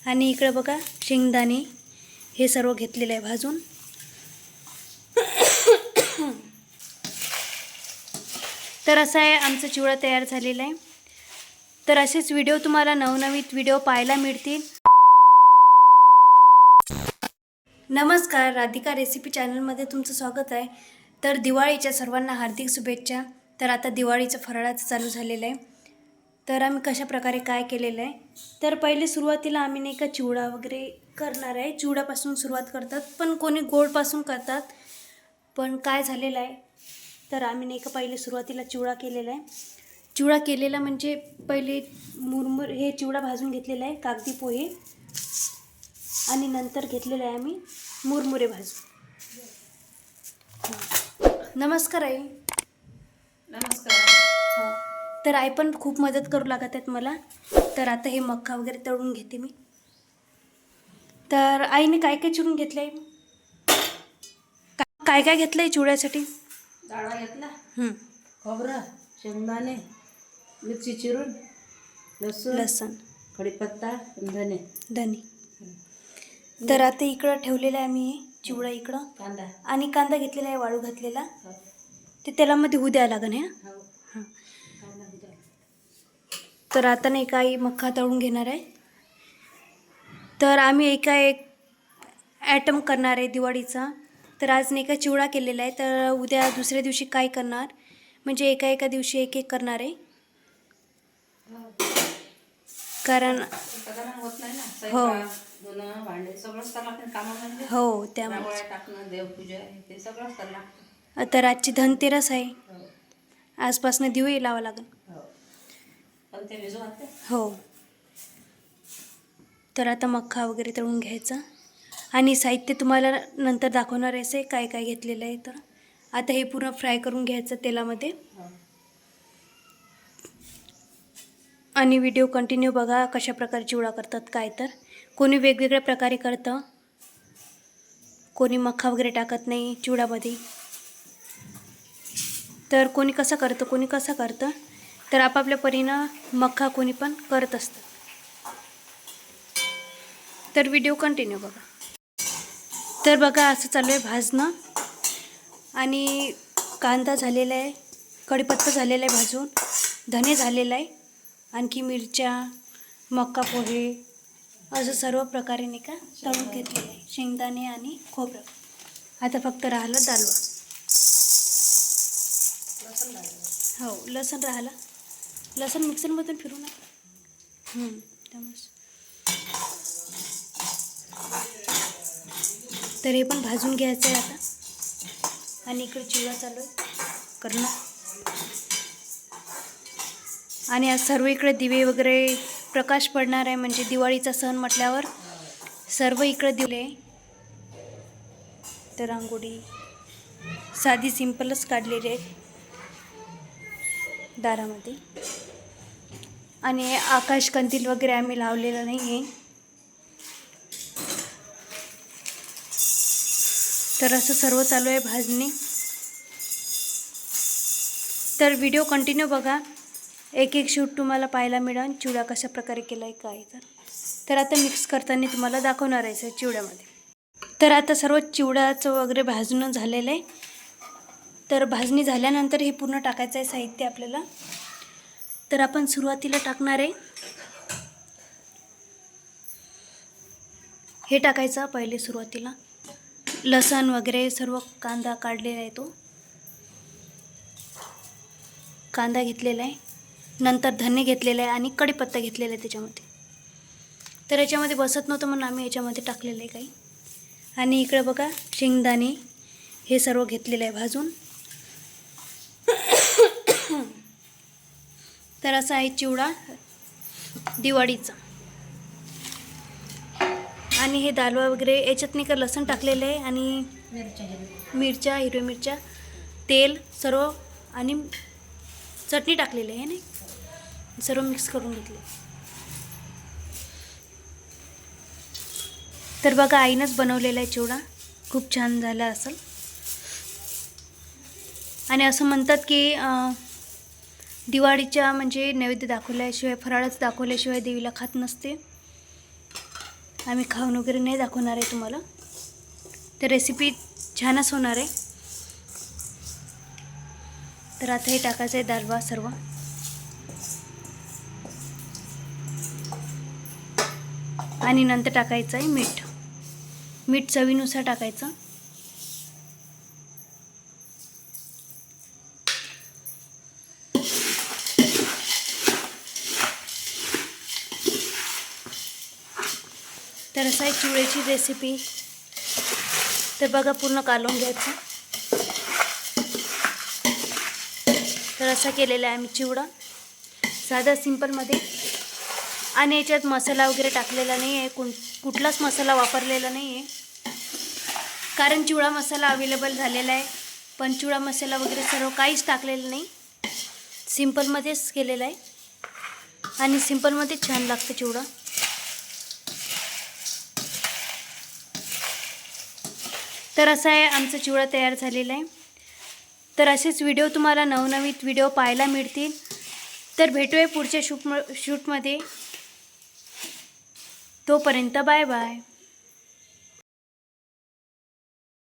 आणि इकडे बघा शेंगदाणे हे सर्व घेतलेलं आहे भाजून। तर असा आहे आमचा चिवडा तयार झालेला आहे। तर असेच व्हिडिओ तुम्हाला नवनवीन व्हिडिओ पाहायला मिळतील। नमस्कार, राधिका रेसिपी चॅनलमध्ये तुमचं स्वागत आहे। तर दिवाळीच्या सर्वांना हार्दिक शुभेच्छा। तर आता दिवाळीचं फराळाचं चालू झालेलं आहे। तर आम्ही कशा प्रकारे काय केलेलं आहे, तर पहिले सुरुवातीला आम्ही नाही का चिवडा वगैरे करणार आहे। चिवड्यापासून सुरुवात करतात, पण कोणी गोडपासून करतात। पण काय झालेलं आहे, तर आम्ही नाही का पहिले सुरुवातीला चिवडा केलेला आहे। चिवडा केलेला म्हणजे पहिले मुरमुर हे चिवडा भाजून घेतलेला आहे, कागदी पोहे, आणि नंतर घेतलेलं आहे आम्ही मुरमुरे भाजून। नमस्कार आई। नमस्कार। हां, तर आई पण खूप मदत करू लागत आहेत मला। तर आता हे मक्का वगैरे तळून घेते मी। तर आईने काय काय चिरून घेतलं आहे, काय काय घेतलं आहे चिवड्यासाठी? डाळा घेतला, खोबरं, शेंगदाणे, मिरची चिरून, लसूण, कढीपत्ता, धने। तर आता इकडं ठेवलेलं आहे आम्ही चिवडा, इकडं कांदा आणि कांदा घेतलेला आहे वाळू घातलेला। ते तेलामध्ये होऊ द्यावं लागेल हे। हां, तर आता नाही काही मक्का तळून घेणार आहे। तर आम्ही एक ॲटम करणार आहे दिवाळीचा। तर आज नाही का चिवडा केलेला आहे, तर उद्या दुसऱ्या दिवशी काय करणार, म्हणजे एका दिवशी एक एक करणार आहे। कारण होत नाही ना, हो धुणं भांडे सगळंच करावं लागतं कामामध्ये। हो, त्यामुळे रांगोळ्या टाकणं, देवपूजा ते सगळंच करावं लागतं। तर आजची धनतेरस आहे, आजपासून दिवे लावा लागेल। पण ते भिजू घालते। हो, तर आता मक्का वगैरे तळून घ्यायचा आणि साहित्य तुम्हाला नंतर दाखवणार आहे काय काय घेतलेलं आहे। तर आता हे पूर्ण फ्राय करून घ्यायचं तेलामध्ये, आणि व्हिडिओ कंटिन्यू बघा कशा प्रकारे चिवडा करतात काय। तर कोणी वेगवेगळ्या प्रकारे करतं, कोणी मक्का वगैरे टाकत नाही चिवड्यामध्ये, तर कोणी कसं करतं कोणी कसं करतं। तर आपापल्या परीनं मक्का कोणी पण करत असतं। तर व्हिडिओ कंटिन्यू बघा। तर बघा असं चालू आहे भाजणं, आणि कांदा झालेला आहे, कढीपत्ता झालेला आहे भाजून, धने झालेला आहे, आणखी मिरच्या, मक्का पोहे, असं सर्व प्रकारे नाही का तळून घेतलेलं आहे, शेंगदाणे आणि खोबरं। आता फक्त राहिलं दालवा। हो, लसूण राहिलं, लसूण मिक्सरमधून फिरू नका। त्यामुळे तर हे पण भाजून घ्यायचं आहे आता, आणि इकडे चिवडा चालू आहे करणं। आणि आज सर्व इकडे दिवे वगैरे प्रकाश पडणार आहे, म्हणजे दिवाळीचा सण म्हटल्यावर सर्व इकडे दिले। तर रांगोळी साधी सिंपलच काढलेली आहे दारामध्ये, आणि आकाश कंदील वगैरे आम्ही लावलेलं नाही आहे। तर असं सर्व चालू आहे भाजणी। तर व्हिडिओ कंटिन्यू बघा, एक एक शूट तुम्हाला पाहायला मिळेल चिवडा कशा प्रकारे केला आहे काय। तर आता मिक्स करताना तुम्हाला दाखवणार आहे चिवड्यामध्ये। तर आता सर्व चिवड्याचं वगैरे भाजणं झालेलं आहे। तर भाजणी झाल्यानंतर हे पूर्ण टाकायचं आहे साहित्य आपल्याला। तर आपण सुरुवातीला टाकणार आहे हे टाकायचं पहिले सुरुवातीला लसण वगैरे सर्व, कांदा काढलेला आहे तो कांदा घेतलेला आहे, नंतर धने घेतलेला आहे आणि कढीपत्ता घेतलेला आहे त्याच्यामध्ये। तर याच्यामध्ये बसत नव्हतं म्हणून आम्ही याच्यामध्ये टाकलेलं आहे काही। आणि इकडे बघा शेंगदाणे हे सर्व घेतलेलं आहे भाजून। तर असा आहे चिवडा दिवाळीचा। आणि हे दालवा वगैरे याच्यात नाही का लसूण टाकलेलं आहे, आणि मिरच्या, हिरव्या मिरच्या, तेल सर्व, आणि चटणी टाकलेली आहे, नाही सर्व मिक्स करून घेतले। तर बघा आईनंच बनवलेला आहे चिवडा, खूप छान झाला असेल। आणि असं म्हणतात की दिवाळीच्या म्हणजे नैवेद्य दाखवल्याशिवाय, फराळच दाखवल्याशिवाय देवीला खात नसते। आम्ही खाऊन वगैरे नाही दाखवणार आहे तुम्हाला. तर रेसिपी छानच होणार आहे. तर आता हे टाकायचं आहे डाळ सर्व. आणि नंतर टाकायचं आहे मीठ. मीठ चवीनुसार टाकायचं. तर असं आहे चिवड्याची रेसिपी. तर बघा पूर्ण कालवून घ्यायचं. तर असा केलेला आहे आम्ही चिवडा, साधा सिंपलमध्ये. आणि याच्यात मसाला वगैरे टाकलेला नाही आहे, कुठलाच मसाला वापरलेला नाही आहे, कारण चिवडा मसाला अवेलेबल झालेला आहे. पण चिवडा मसाला वगैरे सर्व काहीच टाकलेलं नाही, सिंपलमध्येच केलेला आहे. आणि सिंपलमध्ये छान लागतं चिवडा. तर असा आहे आमचा चिवडा तयार झालेला आहे. तर असेच व्हिडिओ तुम्हाला नवनवीन व्हिडिओ पाहायला मिळतील. तर भेटूया पुढच्या शूटमध्ये. तोपर्यंत बाय बाय.